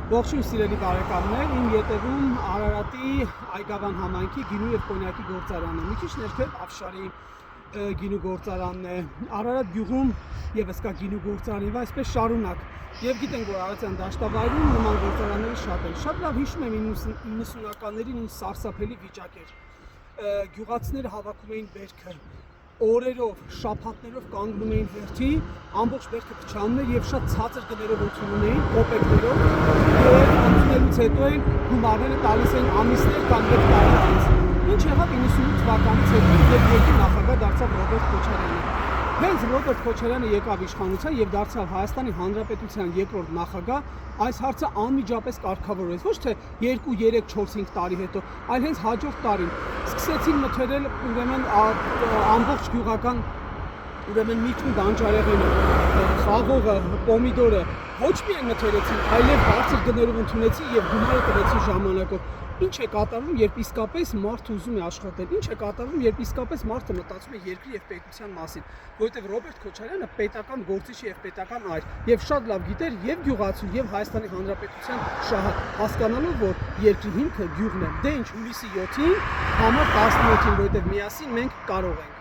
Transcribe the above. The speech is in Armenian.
Ողջույն սիրելի բարեկամներ, իմ ետևում Արարատի Այգաբան համայնքի գինու եւ կոնյակի գործարանն է։ Մի քիչ ներքև Աֆշարի գինու գործարանն է։ Արարատ գյուղում եւս կա գինու գործարան եւ այսպես շարունակ։ Եվ գիտենք, որ Արարատյան դաշտավայրում նման գործարանները շատ են։ Շատ լավ հիշում եմ 90-ականներին ինչ սարսափելի վիճակ էր։ Գյուղացիները հավաքում էին բերքը, օրերով, շաբաթներով կանգնում էին հերթի, ամբողջ բերքը փչանում էր եւ շատ ցածր գներով ընդունում էին, կոպեկներով, եւ ընդունելուց հետո էլ գումարները տալիս էին ամիսներ կամ 1 տարի անց։ Ինչ եղավ 98 թվականից հետո, երբ երկրի նախագահ դարձավ Ռոբերտ Քոչարյանը։ Հենց Ռոբերտ Քոչարյանը եկավ իշխանության եւ դարձավ Հայաստանի Հանրապետության երկրորդ նախագահ, այս հարցը անմիջապես կարգավորվեց, ոչ թե 2, 3, 4, 5 տարի հետո, այլ հենց հաջորդ տարին սկսեցին մթերել ուրեմն ամբողջ գյուղական միրգն բանջարեղենը, խաղողը, պոմիդորը ոչ միայն մթերեցին, այլև բարձր գներով ընդունեցին եւ գումարը տվեցին ժամանակով։ Ինչ է կատարվում, երբ իսկապես մարդը ուզում է աշխատել, ինչ է կատարվում, երբ իսկապես մարդը մտածում է երկրի եւ պետության մասին, որովհետեւ Ռոբերտ Քոչարյանը պետական գործիչ եւ պետական այր եւ շատ լավ գիտեր եւ գյուղացու եւ Հայաստանի Հանրապետության շահը, հասկանալով, որ երկրի հիմքը գյուղն է։ Դե ինչ հուլիսի 7-ին, համար 17-ին, որովհետեւ միասին մենք կարող ենք։